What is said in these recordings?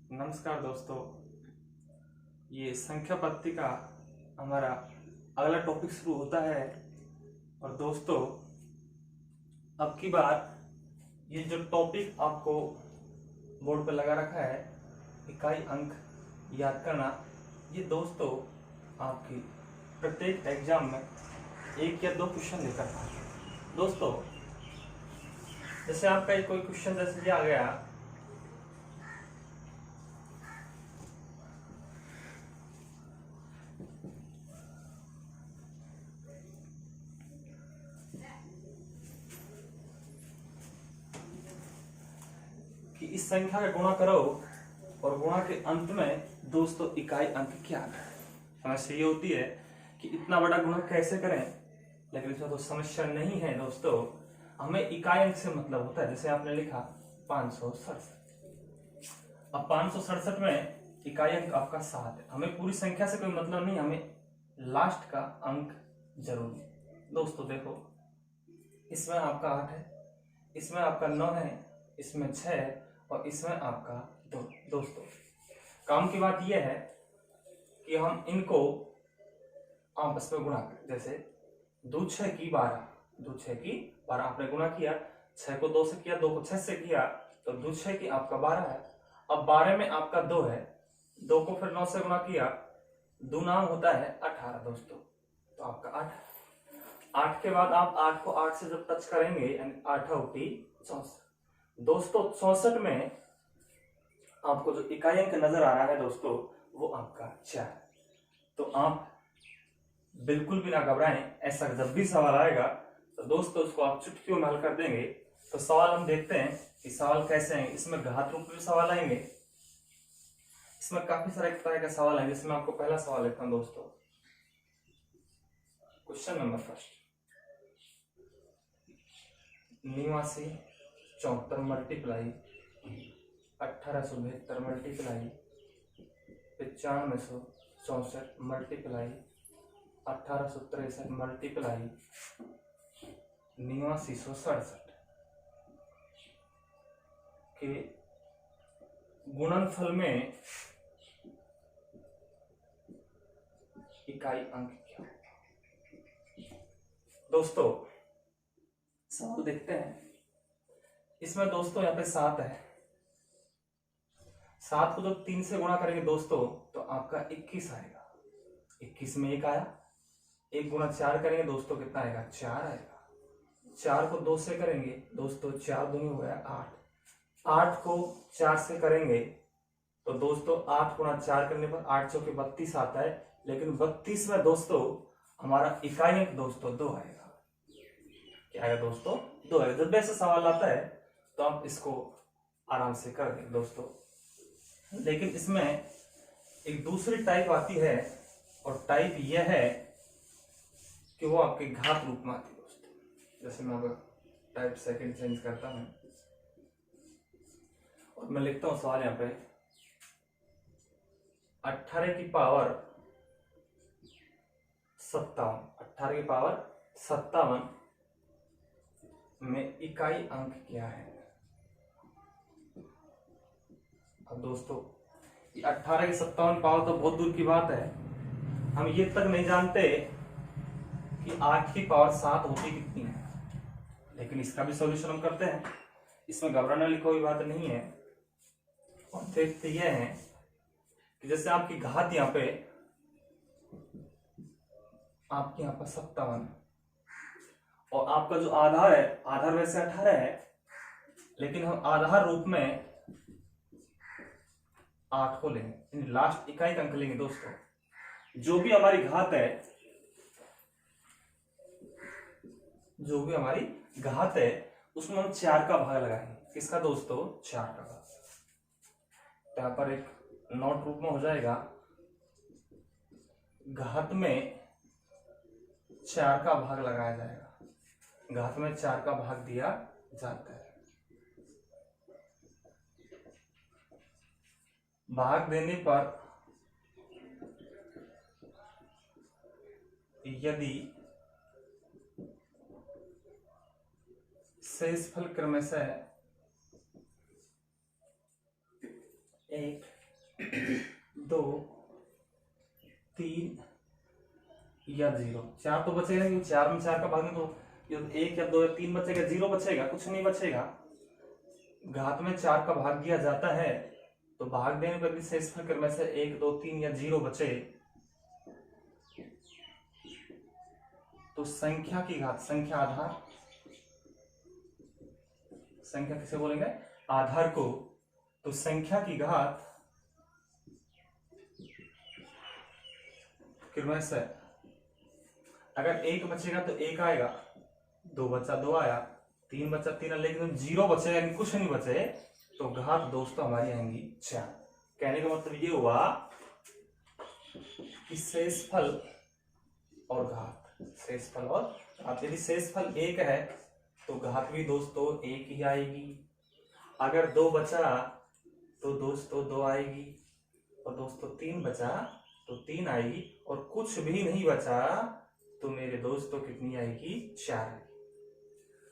नमस्कार दोस्तों, ये संख्या पत्ती का हमारा अगला टॉपिक शुरू होता है। और दोस्तों, अब की बार ये जो टॉपिक आपको बोर्ड पे लगा रखा है, इकाई अंक याद करना, ये दोस्तों आपकी प्रत्येक एग्जाम में 1 या 2 क्वेश्चन लेकर आता है। दोस्तों, जैसे आपका ये कोई क्वेश्चन जैसे दिया गया कि इस संख्या का गुणा करो और गुणा के अंत में दोस्तों इकाई अंक क्या है। समस्या ये होती है कि इतना बड़ा गुणा कैसे करें, लेकिन इसमें तो समस्या नहीं है दोस्तों। हमें इकाई अंक से मतलब होता है। जैसे आपने लिखा 567, अब 567 में इकाई अंक आपका 7 है। हमें पूरी संख्या से कोई मतलब नहीं, हमें लास्ट का अंक जरूरी है। दोस्तों देखो, इसमें आपका 8 है, इसमें आपका 9 है, इसमें 6 है और इसमें आपका 2। दोस्तों, काम की बात यह है कि हम इनको आपस में गुणा करें। जैसे 2 6 की 12, 2 6 की 12 आपने गुणा किया, 6 को 2 से किया, 2 को 6 से किया, तो 2 6 की आपका 12 है। अब 12 में आपका 2 है, 2 को फिर 9 से गुणा किया, 2 नाम होता है 18 दोस्तों, तो आपका 8 है। 8 के बाद आप 8 को 8 से जब टच करेंगे, यानी 8 होती 64। दोस्तों 64 में आपको जो इकाई अंक नजर आ रहा है दोस्तों, वो आपका 4। तो आप बिल्कुल भी ना घबराएं, ऐसा जब भी सवाल आएगा तो दोस्तों उसको आप चुटकियों में हल कर देंगे। तो सवाल हम देखते हैं कि सवाल कैसे हैं। इसमें घात रूप में सवाल आएंगे, इसमें काफी सारे तरह के सवाल आएंगे। इसमें आपको पहला सवाल लिखता हूं दोस्तों, question number first. 8974 multiply 1872 multiply 9564 multiply 1863 multiply 8967 के गुणनफल में इकाई अंक क्या है। दोस्तों सवाल देखते हैं। इसमें दोस्तों यहाँ पे 7 है, 7 को जब 3 से गुणा करेंगे दोस्तों तो आपका 21 आएगा। 21 में 1 आया, 1 गुणा 4 करेंगे दोस्तों, कितना आएगा? 4 आएगा। 4 को 2 से करेंगे दोस्तों, 4 दूनी हो गया 8। 8 को 4 से करेंगे तो दोस्तों 8 गुणा 4 करने पर 8 चौके 32 आता है। लेकिन 32 में दोस्तों हमारा इकाई अंक दोस्तों 2 आएगा। क्या आएगा दोस्तों? 2 आएगा। जब ऐसा सवाल आता है तो आप इसको आराम से कर दें दोस्तों। लेकिन इसमें एक दूसरी टाइप आती है, और टाइप यह है कि वो आपके घात रूप में आती है दोस्तों। जैसे मैं अब टाइप सेकंड चेंज करता हूं और मैं लिखता हूं सवाल यहां पे 18 की पावर 57, 18 की पावर 57 में इकाई अंक क्या है। अब दोस्तों ये 18 की 57 पावर तो बहुत दूर की बात है। हम ये तक नहीं जानते कि 8 की पावर 7 होती कितनी है, लेकिन इसका भी सॉल्यूशन हम करते हैं। इसमें घबराने वाली कोई बात नहीं है। और देखते यह है कि जैसे आपकी घात यहाँ पे आपके यहाँ पर 57 और आपका जो आधार है, आधार वैसे 18 है, लेकिन हम आधार रूप में 8 को लेंगे, लास्ट इकाई अंक लेंगे दोस्तों। जो भी हमारी घात है, जो भी हमारी घात है उसमें हम 4 का भाग लगाएंगे। किसका दोस्तों? 4 का भाग। तो यहां पर एक नोट रूप में हो जाएगा, घात में 4 का भाग लगाया जाएगा। घात में 4 का भाग दिया जाता है। भाग देने पर यदि शेषफल क्रमशः 1 2 3 या 0, 4 तो बचेगा नहीं, 4 में 4 का भाग में तो 1 या 2 या 3 बचेगा, 0 बचेगा, कुछ नहीं बचेगा। घात में 4 का भाग दिया जाता है तो भाग देने पर भी शेषफल क्रम से 1 2 3 या 0 बचे तो संख्या की घात, संख्या आधार, संख्या किसे बोलेंगे, आधार को, तो संख्या की घात क्रमशः, अगर 1 बचेगा तो 1 आएगा, 2 बचा 2 आया, 3 बचा 3, लेकिन 0 बचे यानी कुछ नहीं बचे तो घात दोस्तों हमारी आएंगी 4। कहने का मतलब ये हुआ कि शेषफल और घात, शेषफल और घात, यदि शेषफल 1 है तो घात भी दोस्तों 1 ही आएगी। अगर 2 बचा तो दोस्तों 2 आएगी, और दोस्तों 3 बचा तो 3 आएगी, और कुछ भी नहीं बचा तो मेरे दोस्तों कितनी आएगी, 4 आएगी।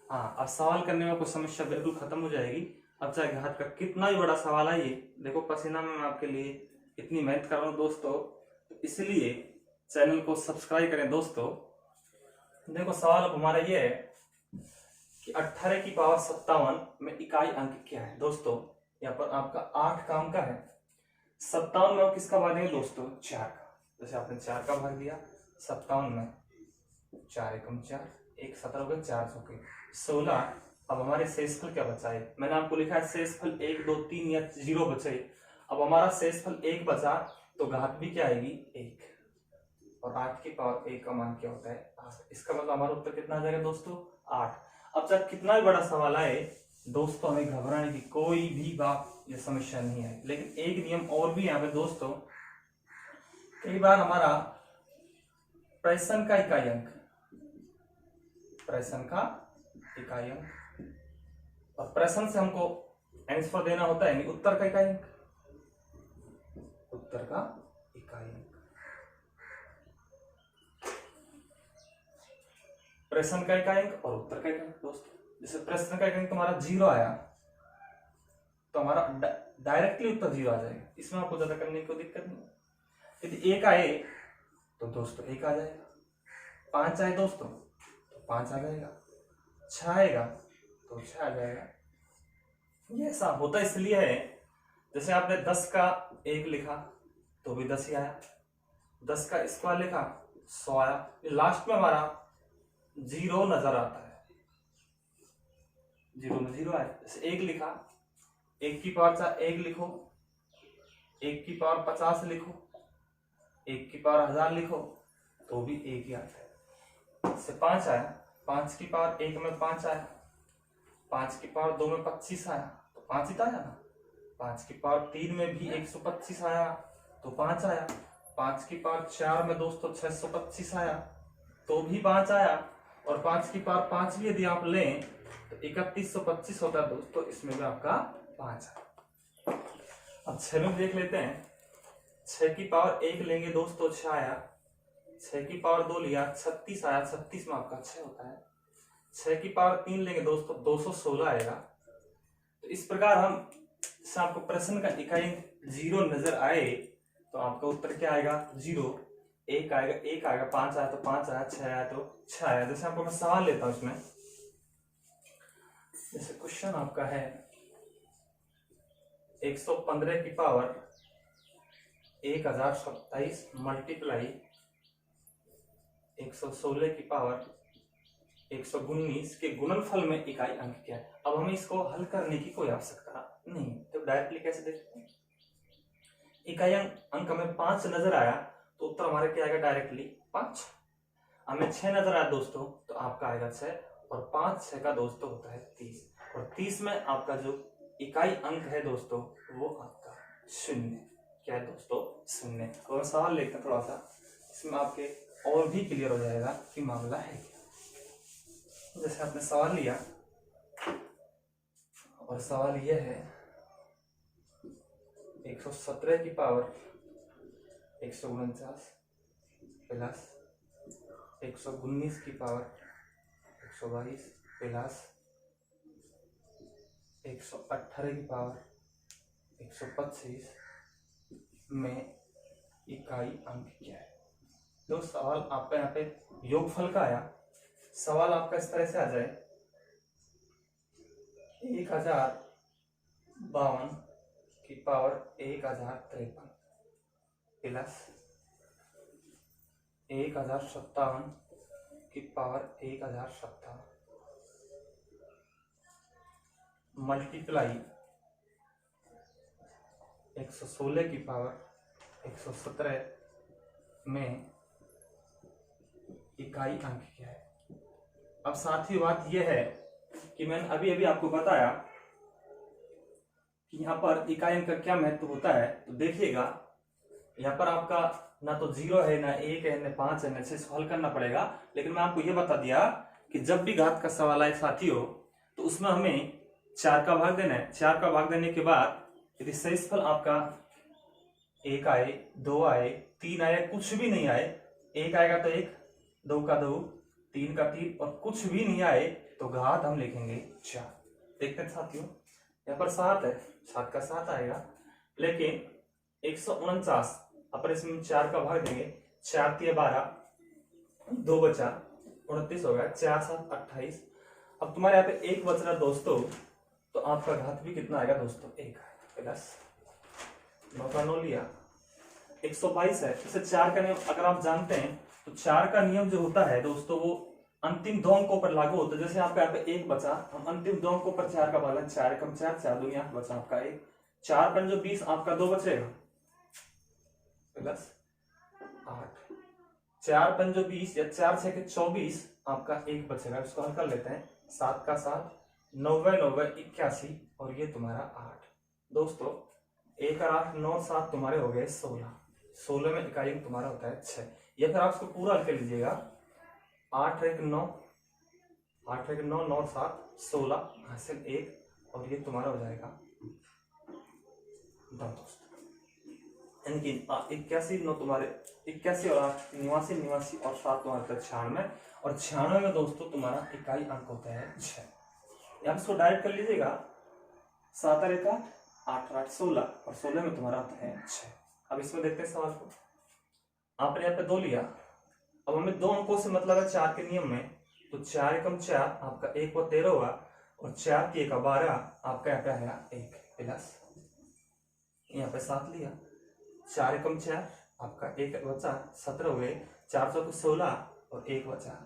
हाँ, अब सवाल करने में कोई समस्या बिल्कुल खत्म हो जाएगी। अब चाहे घात का कितना भी बड़ा सवाल आइए, देखो पसीना में मैं आपके लिए इतनी मेहनत कर रहा हूँ दोस्तों, तो इसलिए चैनल को सब्सक्राइब करें दोस्तों। देखो सवाल अब हमारा ये है कि 18 की पावर 57 में इकाई अंक क्या है दोस्तों। यहाँ पर आपका 8 का अंक है, 57 में किसका भाग देंगे दोस्तों, 4 का। जैसे आपने 4 का भाग दिया 57 में, 4 एकम 4, 1 17 हो गए, 4 सौ के 16। अब हमारे शेषफल क्या बचा है, मैंने आपको लिखा है शेषफल 1 2 3 या 0 बचे। अब हमारा शेषफल 1 बचा तो घात भी क्या आएगी, 1, और 8 की पावर 1 का मान क्या होता है, 8। इसका मतलब हमारा उत्तर कितना आ जाएगा दोस्तों, 8। अब चाहे कितना भी बड़ा सवाल आए दोस्तों, हमें घबराने की कोई भी बात या समस्या नहीं है। लेकिन एक नियम और भी यहाँ पे दोस्तों, कई बार हमारा प्रश्न का इकाई अंक, प्रश्न का इकाई अंक, और प्रश्न से हमको आंसर देना होता है, यानी उत्तर का इकाई अंक, उत्तर का इकाई अंक, प्रश्न का इकाई अंक और उत्तर का इकाई अंक दोस्तों। जैसे प्रश्न का इकाई अंक तुम्हारा 0 आया तो हमारा डायरेक्टली उत्तर 0 आ जाएगा, इसमें आपको ज्यादा करने की कोई दिक्कत नहीं। यदि 1 आए तो दोस्तों 1 आ जाएगा, 5 आए दोस्तों तो 5 आ जाएगा, 6 आएगा तो 6 आ जाएगा। ये ऐसा होता इसलिए है, जैसे आपने 10 का 1 लिखा तो भी 10 ही आया, 10 का स्क्वायर लिखा 100 आया, लास्ट में हमारा 0 नजर आता है, 0 में 0 आया। जैसे 1 लिखा, 1 की पावर 4 1 लिखो, 1 की पावर 50 लिखो, 1 की पावर 1000 लिखो तो भी 1 ही आता है। जैसे 5 आया, 5 की पावर 1 में 5 आया, 5 की पावर 2 में 25 आया तो 5 ही तो आया ना, 5 की पावर 3 में भी 125 आया तो 5 आया, 5 की पावर 4 में दोस्तों 625 आया तो भी 5 आया, और 5 की पावर 5 भी यदि आप लें तो 3125 होता है दोस्तों, इसमें भी आपका 5 आया। अब 6 में देख लेते हैं, 6 की पावर 1 लेंगे दोस्तों 6 आया, 6 की पावर 2 लिया 36 आया, 36 में आपका 6 होता है। 6 की पावर 3 लेंगे दोस्तों 216 आएगा। तो इस प्रकार हम, जैसे आपको प्रश्न का इकाई 0 नजर आए तो आपका उत्तर क्या आएगा, 0। 1 आएगा 1 आएगा, 5 आया तो 5 आया, 6 आया तो 6 आया। जैसे आपको मैं सवाल लेता हूं इसमें, जैसे क्वेश्चन आपका है 115 की पावर 1027 मल्टीप्लाई 116 की पावर 119 के गुणनफल में इकाई अंक क्या है। अब हमें इसको हल करने की कोई आवश्यकता नहीं, तो डायरेक्टली कैसे देखते हैं, इकाई अंक हमें 5 नजर आया तो उत्तर हमारे क्या आएगा, डायरेक्टली 5। हमें 6 नजर आया दोस्तों तो आपका आएगा 6, और 5 6 का दोस्तों होता है 30, और 30 में आपका जो इकाई अंक है दोस्तों वो आपका 0, क्या है दोस्तों, 0। और सवाल लेते हैं थोड़ा सा, इसमें आपके और भी क्लियर हो जाएगा कि मामला है क्या। जैसे आपने सवाल लिया, और सवाल यह है 117 की पावर 149 प्लस 119 की पावर 122 प्लस 118 की पावर 125 में इकाई अंक क्या है। जो सवाल आपका यहाँ पे योगफल का आया, सवाल आपका इस तरह से आ जाए 1052 की पावर 1053 प्लस 1057 की पावर 1057 मल्टीप्लाई 116 की पावर 117 में इकाई अंक क्या है। अब साथ ही बात यह है कि मैंने अभी अभी आपको बताया कि यहाँ पर इकाई अंक का क्या महत्व होता है। तो देखिएगा यहाँ पर आपका ना तो 0 है, ना 1 है, ना 5 है, ना 6 हल करना पड़ेगा। लेकिन मैं आपको यह बता दिया कि जब भी घात का सवाल आए साथियों तो उसमें हमें 4 का भाग देना है। 4 का भाग देने के बाद यदि शेषफल आपका 1 आए, 2 आए, 3 आए, कुछ भी नहीं आए, 1 आएगा तो 1, 2 का 2, 3 का 3 और कुछ भी नहीं आए तो घात हम लिखेंगे 4। देखते हैं साथियों यहाँ पर 7 है, 7 का 7 आएगा। लेकिन 149 अपन इसमें 4 का भाग देंगे, 4 3 12, 2 बचा 29 हो गया, 4 7 28। अब तुम्हारे यहाँ पे 1 बच रहा दोस्तों, तो आपका घात भी कितना आएगा दोस्तों 1 प्लस 9 का 9 लिया 122 है। इसे 4 का नियम अगर आप जानते हैं तो 4 का नियम जो होता है दोस्तों वो अंतिम दो अंकों पर लागू होता है। जैसे आपका यहाँ पे 1 बचा, हम अंतिम दो अंकों पर 4 का भाग 4 कम 4, 4 दूनी 8 बचा आपका 1, 4 पर जो 20 आपका 2 बचेगा प्लस 8, 4 पर जो 20 या 4 6 के 24 आपका 1 बचेगा। इसको हल कर लेते हैं, 7 का 7, 90 90 81 और ये तुम्हारा 8 दोस्तों। 1 और 8 9 7 तुम्हारे हो गए 16, 16 में इकाई तुम्हारा होता है 6। या फिर आप इसको पूरा हल कर लीजिएगा, 8 1 9, 8 1 9, 9 7 16 हासिल 1 और ये तुम्हारा हो जाएगा 10 दोस्तों। यानी कि 81 9 तुम्हारे 81 और 8 89 89 और 7 तुम्हारे 96 और 96 में दोस्तों तुम्हारा इकाई अंक होता है 6। यहाँ इसको डायरेक्ट कर लीजिएगा, 7 और 1 8 8 16 और 16 में तुम्हारा आता है 6। अब इसमें देखते हैं सवाल को, आपने यहाँ पे 2 लिया। अब हमें 2 अंकों से मतलब है 4 के नियम में, तो 4 एकम 4 आपका 1 व 13 होगा और 4 की 1 12 आपका यहाँ पे आया 1 प्लस यहाँ पे 7 लिया, 4 एकम 4 आपका 1 बचा 17 हो गए, 4 चौक 16 और 1 बचा।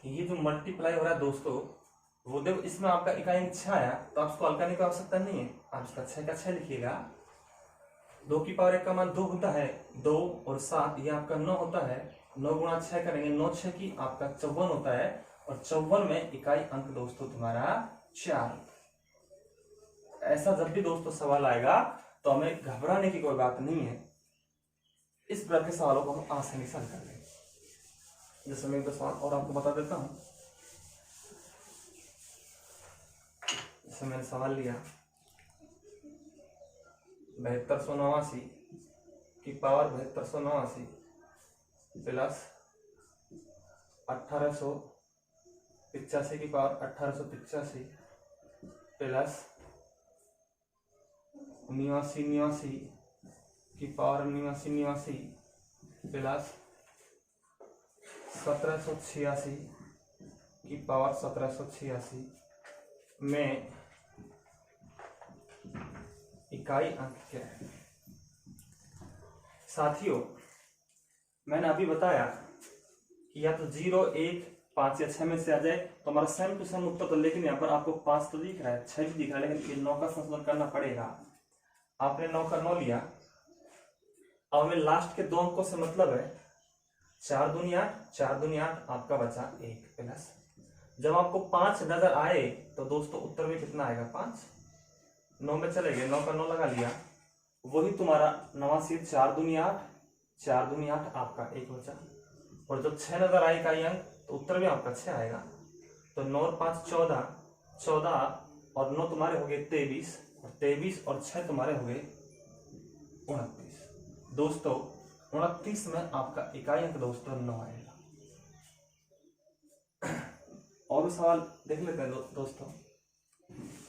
ये जो मल्टीप्लाई हो रहा है दोस्तों वो देखो, इसमें आपका इकाई अंक 6 आया तो आपको हल करने की आवश्यकता नहीं है, आप इसका 6 का 6 लिखिएगा। 2 की पावर 1 का मान 2 होता है, 2 और 7 ये आपका 9 होता है, 9 गुणा 6 करेंगे, 9 6 की आपका 54 होता है और 54 में इकाई अंक दोस्तों तुम्हारा 4। ऐसा जब भी दोस्तों सवाल आएगा तो हमें घबराने की कोई बात नहीं है, इस प्रकार के सवालों को हम आसानी से हल कर लेंगे। जैसे मैं एक दो सवाल और आपको बता देता हूं। जैसे मैंने सवाल लिया 7289 की पावर 7289 प्लस 1885 की पावर 1885 प्लस 89 की पावर 89 प्लस 1786 की पावर 1786 में इकाई अंक क्या है। साथियों मैंने अभी बताया कि या तो 0 1 5 या 6 में से आ जाए तो हमारा सेम टू सेम उत्तर, तो लेकिन यहाँ पर आपको 5 तो दिख रहा है, 6 भी दिख रहा है, लेकिन ये 9 का संशोधन करना पड़ेगा। आपने 9 का 9 लिया। अब हमें लास्ट के 2 अंकों से मतलब है 4 दूनी 8, 4 दूनी 8 आपका बचा 1 प्लस, जब आपको 5 नजर आए तो दोस्तों उत्तर में कितना आएगा 5, 9 में चले गए, 9 का 9 लगा लिया, वही तुम्हारा 89 4 दूनी 8, 4 दूनी 8 आपका 1 बचा और जब 6 नजर आए इकाई अंक तो उत्तर भी आपका 6 आएगा। तो 9 और 5 14, 14 और 9 तुम्हारे हो गए 23 और 23 और 6 तुम्हारे हो गए 29 दोस्तों। 29 में आपका इकाई अंक दोस्तों 9 आएगा। और भी सवाल देख लेते हैं दोस्तों।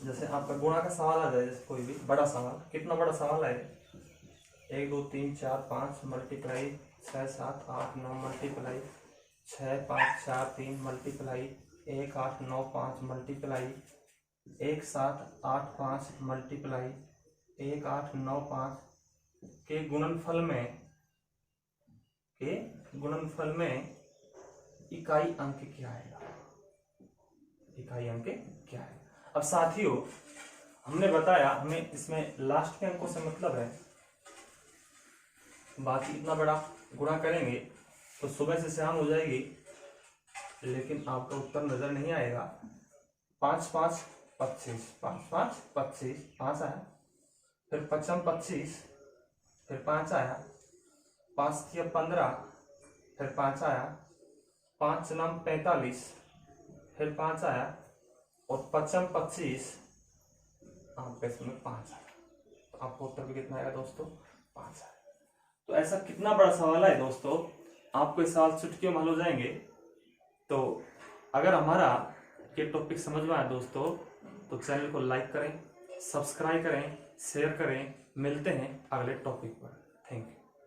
जैसे आपका गुणा का सवाल आ जाए, जैसे कोई भी बड़ा सवाल, कितना बड़ा सवाल है, 1 2 3 4 5 multiply 6 7 8 9 multiply 6 5 4 3 multiply 1 8 9 5 multiply 1 7 8 5 multiply 1 8 9 5 के गुणनफल में इकाई अंक क्या आएगा? इकाई अंक क्या है? अब साथियों, हमने बताया हमें इसमें लास्ट के अंकों से मतलब है, बाकी इतना बड़ा गुणा करेंगे तो सुबह से शाम हो जाएगी, लेकिन आपका उत्तर नजर नहीं आएगा। 5 5 25, 5 5 25, 5 आया, फिर 5 25, फिर 5 आया, 5 3 15, फिर 5 आया, 5 9 45, फिर 5 आया, और 5 25 आपका इसमें 5 आया। तो आपको उत्तर भी कितना आएगा दोस्तों? 5 आया। तो ऐसा कितना बड़ा सवाल है दोस्तों, आपको इस सवाल चुटकियों में हल हो जाएंगे। तो अगर हमारा ये टॉपिक समझ में आया दोस्तों, तो चैनल को लाइक करें, सब्सक्राइब करें, शेयर करें। मिलते हैं अगले टॉपिक पर। Thank you.